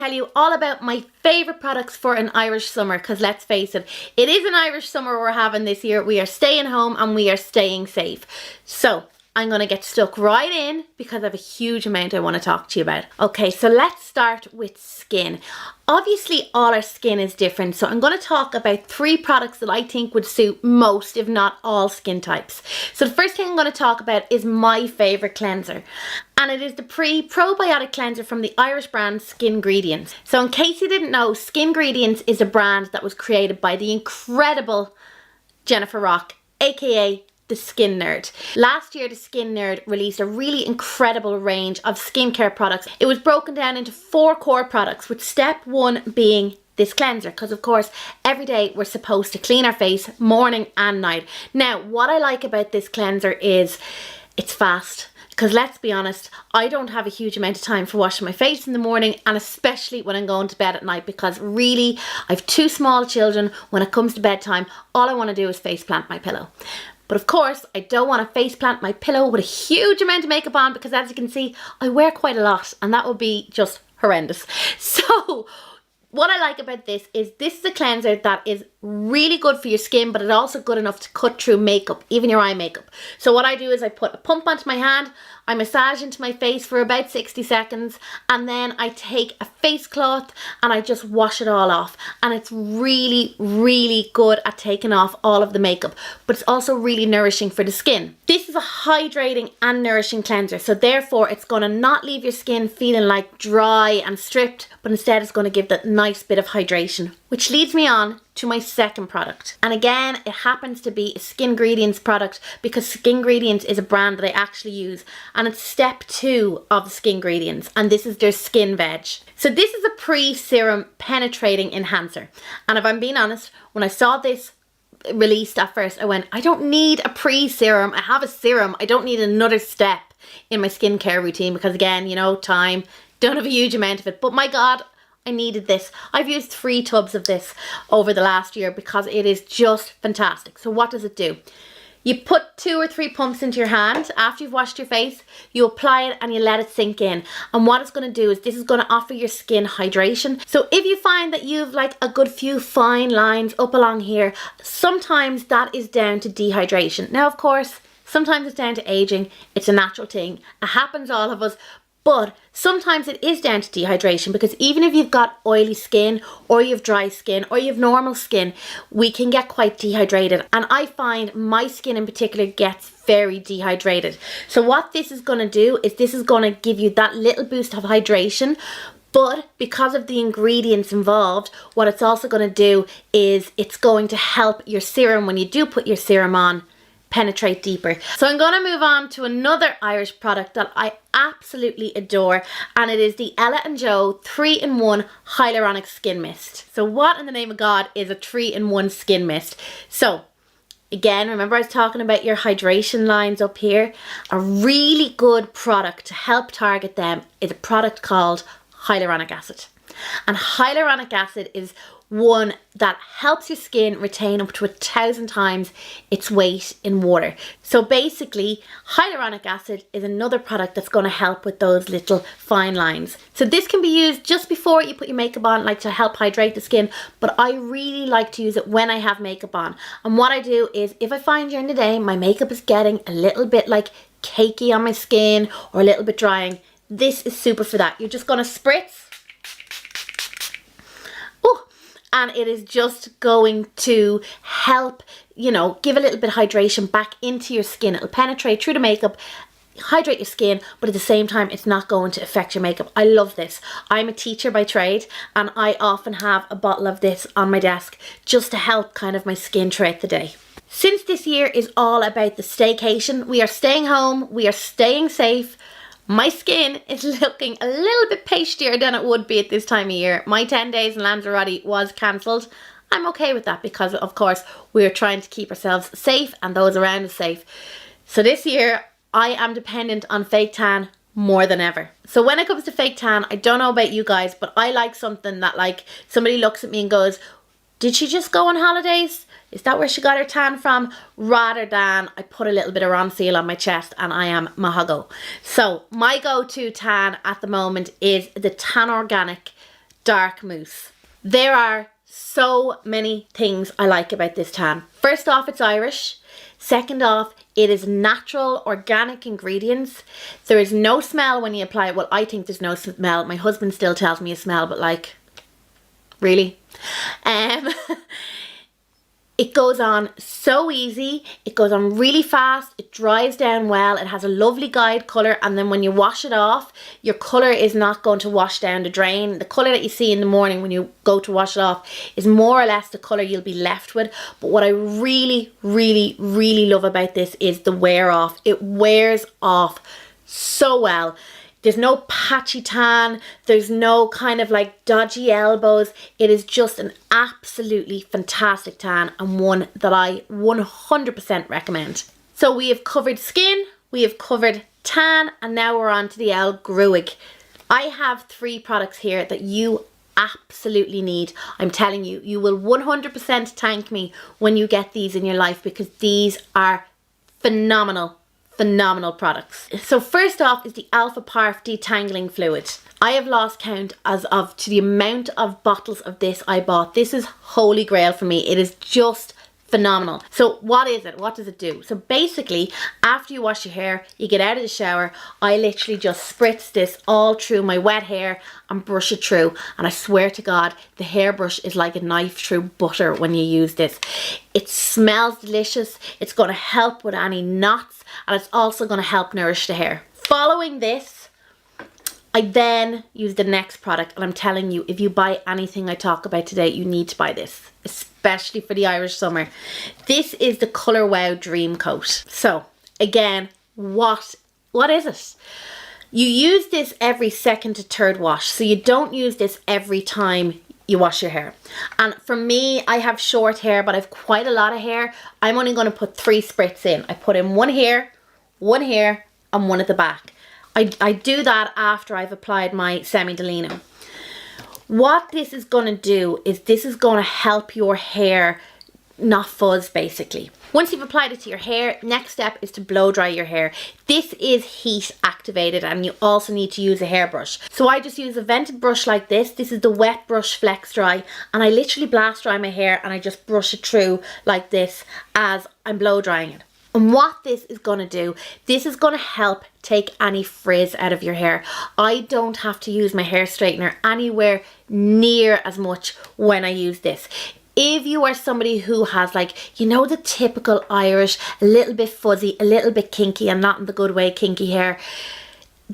Tell you all about my favorite products for an Irish summer, because let's face it, it is an Irish summer we're having this year. We are staying home and we are staying safe. So I'm going to get stuck right in because I have a huge amount I want to talk to you about. Okay, so let's start with skin. Obviously, all our skin is different, so I'm going to talk about 3 products that I think would suit most, if not all, skin types. So the first thing I'm going to talk about is my favourite cleanser, and it is the probiotic cleanser from the Irish brand Skingredients. So in case you didn't know, Skingredients is a brand that was created by the incredible Jennifer Rock, aka the Skin Nerd. Last year, the Skin Nerd released a really incredible range of skincare products. It was broken down into 4 core products, with step 1 being this cleanser, because of course every day we're supposed to clean our face morning and night. Now, what I like about this cleanser is it's fast. Because let's be honest, I don't have a huge amount of time for washing my face in the morning, and especially when I'm going to bed at night, because really I have 2 small children. When it comes to bedtime, all I want to do is face plant my pillow. But of course, I don't want to face plant my pillow with a huge amount of makeup on, because as you can see, I wear quite a lot and that would be just horrendous. So what I like about this is a cleanser that is really good for your skin, but it's also good enough to cut through makeup, even your eye makeup. So what I do is I put a pump onto my hand, I massage into my face for about 60 seconds, and then I take a face cloth and I just wash it all off. And it's really, really good at taking off all of the makeup, but it's also really nourishing for the skin. This is a hydrating and nourishing cleanser, so therefore it's going to not leave your skin feeling like dry and stripped, but instead it's going to give that nice bit of hydration. Which leads me on to my second product. And again, it happens to be a Skingredients product, because Skingredients is a brand that I actually use, and it's step 2 of the Skingredients, and this is their Skin Veg. So this is a pre-serum penetrating enhancer. And if I'm being honest, when I saw this released at first, I went, I don't need a pre-serum. I have a serum. I don't need another step in my skincare routine, because again, you know, time, don't have a huge amount of it. But my God, I needed this. I've used 3 tubs of this over the last year because it is just fantastic. So what does it do? You put 2 or 3 pumps into your hand after you've washed your face, you apply it and you let it sink in. And what it's going to do is this is going to offer your skin hydration. So if you find that you've like a good few fine lines up along here, sometimes that is down to dehydration. Now, of course, sometimes it's down to aging. It's a natural thing. It happens to all of us. But sometimes it is down to dehydration, because even if you've got oily skin, or you have dry skin, or you have normal skin, we can get quite dehydrated. And I find my skin in particular gets very dehydrated. So what this is going to do is this is going to give you that little boost of hydration. But because of the ingredients involved, what it's also going to do is it's going to help your serum, when you do put your serum on, penetrate deeper. So I'm going to move on to another Irish product that I absolutely adore, and it is the Ella & Joe 3-in-1 Hyaluronic Skin Mist. So what in the name of God is a 3-in-1 skin mist? So again, remember I was talking about your hydration lines up here? A really good product to help target them is a product called hyaluronic acid. And hyaluronic acid is one that helps your skin retain up to 1,000 times its weight in water. So basically, hyaluronic acid is another product that's going to help with those little fine lines. So this can be used just before you put your makeup on, like to help hydrate the skin, but I really like to use it when I have makeup on. And what I do is, if I find during the day my makeup is getting a little bit like cakey on my skin or a little bit drying, this is super for that. You're just going to spritz, and it is just going to help, you know, give a little bit of hydration back into your skin. It'll penetrate through the makeup, hydrate your skin, but at the same time, it's not going to affect your makeup. I love this. I'm a teacher by trade, and I often have a bottle of this on my desk just to help kind of my skin throughout the day. Since this year is all about the staycation, we are staying home, we are staying safe. My skin is looking a little bit pastier than it would be at this time of year. My 10 days in Lanzarote was cancelled. I'm okay with that, because of course we're trying to keep ourselves safe and those around us safe. So this year I am dependent on fake tan more than ever. So when it comes to fake tan, I don't know about you guys, but I like something that like somebody looks at me and goes, did she just go on holidays? Is that where she got her tan from? Rather than I put a little bit of Ronseal on my chest and I am Mahago. So my go-to tan at the moment is the Tan Organic dark mousse. There are so many things I like about this tan. First off, it's Irish. Second off, it is natural, organic ingredients. There is no smell when you apply it. Well, I think there's no smell. My husband still tells me a smell, but like, really? It goes on so easy, it goes on really fast, it dries down well, it has a lovely guide colour, and then when you wash it off, your colour is not going to wash down the drain. The colour that you see in the morning when you go to wash it off is more or less the colour you'll be left with. But what I really, really, really love about this is the wear off. It wears off so well. There's no patchy tan, there's no kind of like dodgy elbows. It is just an absolutely fantastic tan, and one that I 100% recommend. So we have covered skin, we have covered tan, and now we're on to the El Gruig. I have 3 products here that you absolutely need. I'm telling you, you will 100% thank me when you get these in your life, because these are phenomenal products. So first off is the Alpha Parf Detangling Fluid. I have lost count as of to the amount of bottles of this I bought. This is holy grail for me. It is just phenomenal. So what is it? What does it do? So basically, after you wash your hair, you get out of the shower, I literally just spritz this all through my wet hair and brush it through. And I swear to God, the hairbrush is like a knife through butter when you use this. It smells delicious. It's going to help with any knots, and it's also going to help nourish the hair. Following this, I then use the next product, and I'm telling you, if you buy anything I talk about today, you need to buy this, especially for the Irish summer. This is the Colour Wow Dream Coat. So again, what is it? You use this every second to third wash, so you don't use this every time you wash your hair. And for me, I have short hair, but I've quite a lot of hair. I'm only going to put 3 spritz in. I put in one here, and one at the back. I do that after I've applied my semi-delino. What this is going to do is this is going to help your hair not fuzz, basically. Once you've applied it to your hair, next step is to blow dry your hair. This is heat activated, and you also need to use a hairbrush. So I just use a vented brush like this. This is the Wet Brush Flex Dry, and I literally blast dry my hair and I just brush it through like this as I'm blow drying it. And what this is going to do, this is going to help take any frizz out of your hair. I don't have to use my hair straightener anywhere near as much when I use this. If you are somebody who has, like, you know, the typical Irish, a little bit fuzzy, a little bit kinky, and not in the good way kinky hair,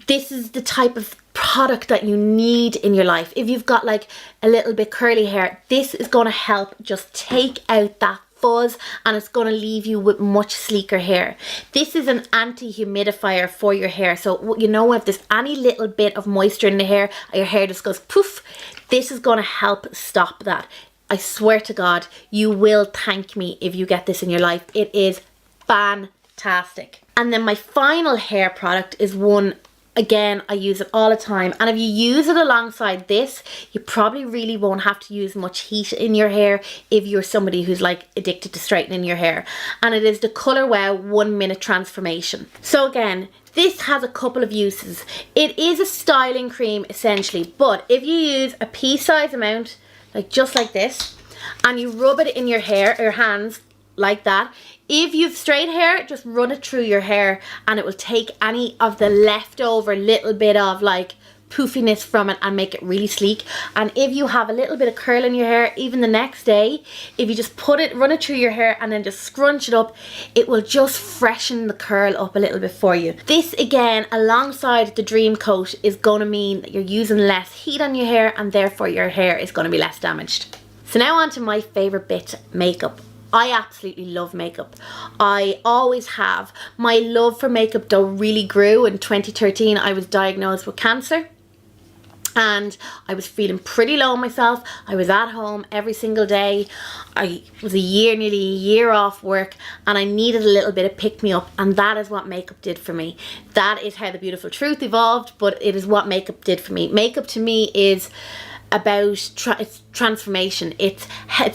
this is the type of product that you need in your life. If you've got like a little bit curly hair, this is going to help just take out that fuzz, and it's going to leave you with much sleeker hair. This is an anti-humidifier for your hair, so you know, if there's any little bit of moisture in the hair, your hair just goes poof, this is going to help stop that. I swear to God, you will thank me if you get this in your life. It is fantastic. And then my final hair product is one, again, I use it all the time, and if you use it alongside this, you probably really won't have to use much heat in your hair if you're somebody who's like addicted to straightening your hair. And it is the Colour Wow 1 Minute Transformation. So again, this has a couple of uses. It is a styling cream essentially, but if you use a pea-size amount, like just like this, and you rub it in your hair, your hands, like that. If you've straight hair, just run it through your hair and it will take any of the leftover little bit of like poofiness from it and make it really sleek. And if you have a little bit of curl in your hair, even the next day, if you just run it through your hair and then just scrunch it up, it will just freshen the curl up a little bit for you. This again, alongside the Dream Coat, is going to mean that you're using less heat on your hair, and therefore your hair is going to be less damaged. So now on to my favourite bit, makeup. I absolutely love makeup. I always have. My love for makeup though really grew in 2013. I was diagnosed with cancer and I was feeling pretty low myself. I was at home every single day. I was nearly a year off work, and I needed a little bit of pick me up, and that is what makeup did for me. That is how The Beautiful Truth evolved, but it is what makeup did for me. Makeup to me is about it's transformation. It's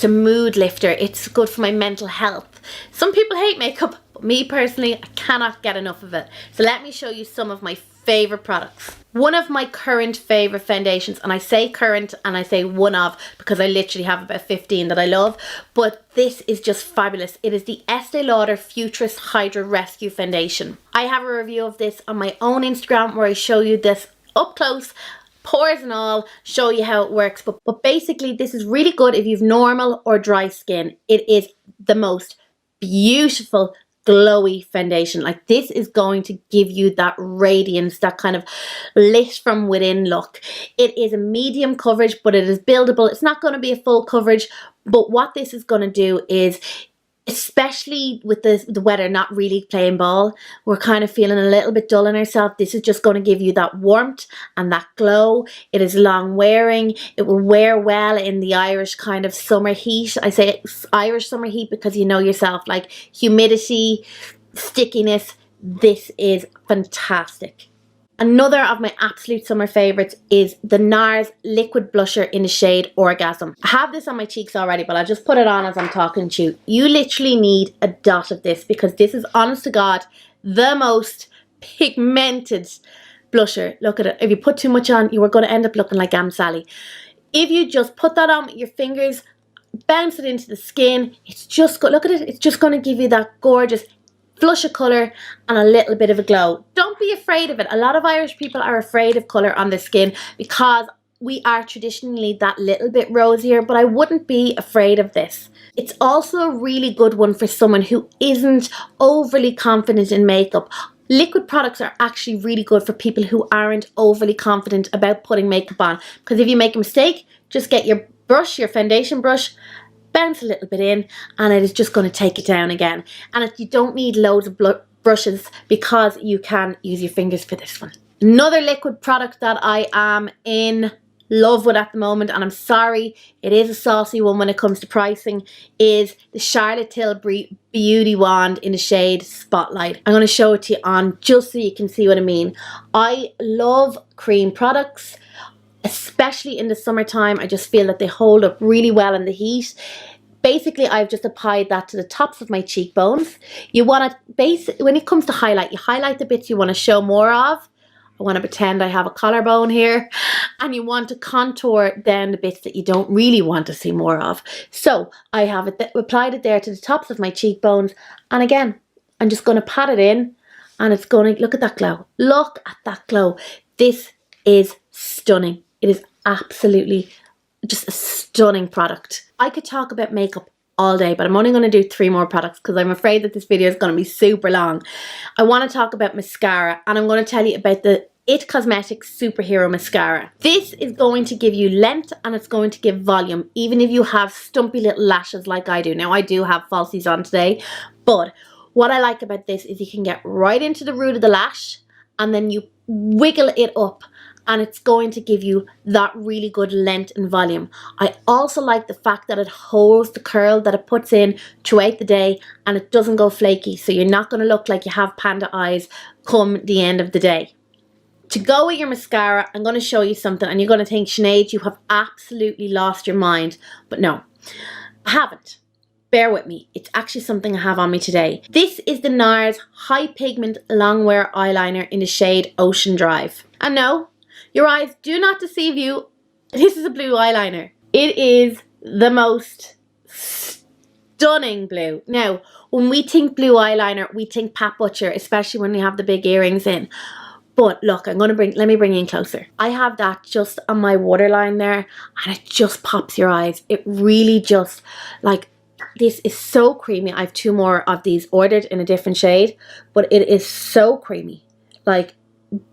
a mood lifter. It's good for my mental health. Some people hate makeup, but me personally, I cannot get enough of it. So let me show you some of my favorite products. One of my current favourite foundations, and I say current and I say one of because I literally have about 15 that I love, but this is just fabulous. It is the Estee Lauder Futurist Hydra Rescue Foundation. I have a review of this on my own Instagram where I show you this up close, pores and all, show you how it works. But basically this is really good if you've normal or dry skin. It is the most beautiful glowy foundation. Like, this is going to give you that radiance, that kind of lit from within look. It is a medium coverage, but it is buildable. It's not going to be a full coverage, but what this is going to do is, especially with the weather not really playing ball, we're kind of feeling a little bit dull in ourselves. This is just going to give you that warmth and that glow. It is long wearing. It will wear well in the Irish kind of summer heat. I say Irish summer heat because you know yourself, like humidity, stickiness. This is fantastic. Another of my absolute summer favourites is the NARS Liquid Blusher in the shade Orgasm. I have this on my cheeks already, but I'll just put it on as I'm talking to you. You literally need a dot of this because this is, honest to God, the most pigmented blusher. Look at it. If you put too much on, you are going to end up looking like Aunt Sally. If you just put that on with your fingers, bounce it into the skin, it's just good. Look at it. It's just going to give you that gorgeous flush of colour and a little bit of a glow. Don't be afraid of it. A lot of Irish people are afraid of colour on their skin because we are traditionally that little bit rosier, but I wouldn't be afraid of this. It's also a really good one for someone who isn't overly confident in makeup. Liquid products are actually really good for people who aren't overly confident about putting makeup on, because if you make a mistake, just get your brush, your foundation brush, bounce a little bit in, and it is just going to take it down again. And you don't need loads of brushes because you can use your fingers for this one. Another liquid product that I am in love with at the moment, and I'm sorry, it is a saucy one when it comes to pricing, is the Charlotte Tilbury Beauty Wand in the shade Spotlight. I'm going to show it to you on just so you can see what I mean. I love cream products, especially in the summertime. I just feel that they hold up really well in the heat. Basically, I've just applied that to the tops of my cheekbones. You want to, when it comes to highlight, you highlight the bits you want to show more of. I want to pretend I have a collarbone here. And you want to contour down the bits that you don't really want to see more of. So I have applied it there to the tops of my cheekbones. And again, I'm just going to pat it in, and it's going to, look at that glow. Look at that glow. This is stunning. It is absolutely just a stunning product. I could talk about makeup all day, but I'm only going to do 3 more products because I'm afraid that this video is going to be super long. I want to talk about mascara, and I'm going to tell you about the It Cosmetics Superhero Mascara. This is going to give you length and it's going to give volume, even if you have stumpy little lashes like I do. Now, I do have falsies on today, but what I like about this is you can get right into the root of the lash and then you wiggle it up, and it's going to give you that really good length and volume. I also like the fact that it holds the curl that it puts in throughout the day, and it doesn't go flaky, so you're not going to look like you have panda eyes come the end of the day. To go with your mascara, I'm going to show you something, and you're going to think, Sinead, you have absolutely lost your mind. But no, I haven't. Bear with me. It's actually something I have on me today. This is the NARS High Pigment Longwear Eyeliner in the shade Ocean Drive. And no, your eyes do not deceive you. This is a blue eyeliner. It is the most stunning blue. Now, when we think blue eyeliner, we think Pat Butcher, especially when we have the big earrings in. But look, let me bring you in closer. I have that just on my waterline there, and it just pops your eyes. It really just, like, this is so creamy. I have 2 more of these ordered in a different shade, but it is so creamy. Like,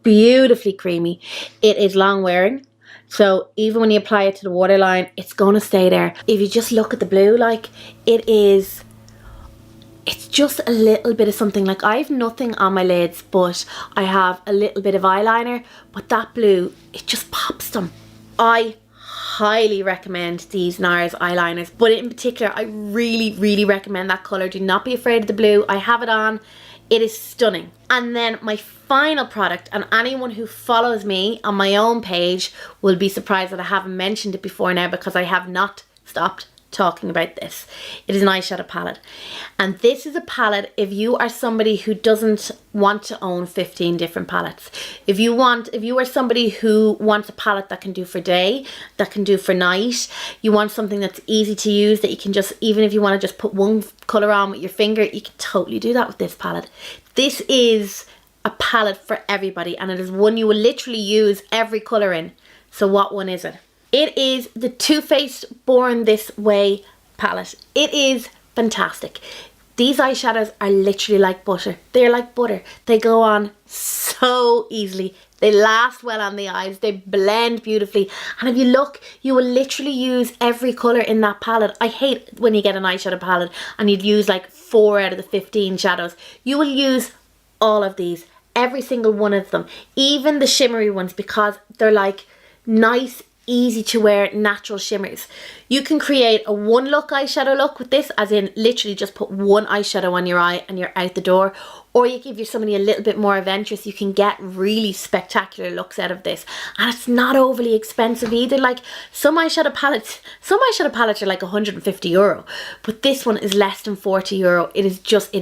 beautifully creamy. It is long wearing, so even when you apply it to the waterline, it's going to stay there. If you just look at the blue, like, it's just a little bit of something. Like, I have nothing on my lids, but I have a little bit of eyeliner, but that blue, it just pops them. I highly recommend these NARS eyeliners, but in particular, I really recommend that colour. Do not be afraid of the blue. I have it on. It is stunning. And then my final product, and anyone who follows me on my own page will be surprised that I haven't mentioned it before now, because I have not stopped talking about this. It is an eyeshadow palette. And this is a palette if you are somebody who doesn't want to own 15 different palettes. If you are somebody who wants a palette that can do for day, that can do for night, you want something that's easy to use, that you can just, even if you want to just put one colour on with your finger, you can totally do that with this palette. This is a palette for everybody, and it is one you will literally use every colour in. So what one is it? It is the Too Faced Born This Way palette. It is fantastic. These eyeshadows are literally like butter. They're like butter. They go on so easily. They last well on the eyes. They blend beautifully. And if you look, you will literally use every colour in that palette. I hate when you get an eyeshadow palette and you'd use like 4 out of the 15 shadows. You will use all of these. Every single one of them. Even the shimmery ones, because they're like nice, easy to wear natural shimmers. You can create a one look eyeshadow look with this, as in literally just put one eyeshadow on your eye and you're out the door. Or you give somebody a little bit more adventurous, you can get really spectacular looks out of this. And it's not overly expensive either. Like some eyeshadow palettes are like €150, but this one is less than €40. It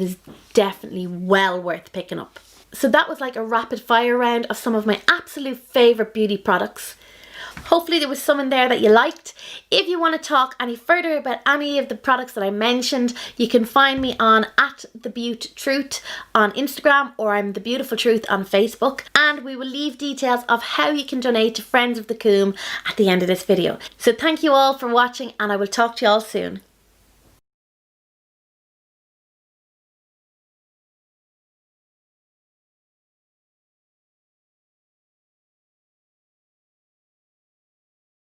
is definitely well worth picking up. So that was like a rapid fire round of some of my absolute favourite beauty products. Hopefully there was some in there that you liked. If you want to talk any further about any of the products that I mentioned, you can find me on @TheBeautTruth on Instagram, or I'm The Beautiful Truth on Facebook. And we will leave details of how you can donate to Friends of the Coombe at the end of this video. So thank you all for watching, and I will talk to you all soon.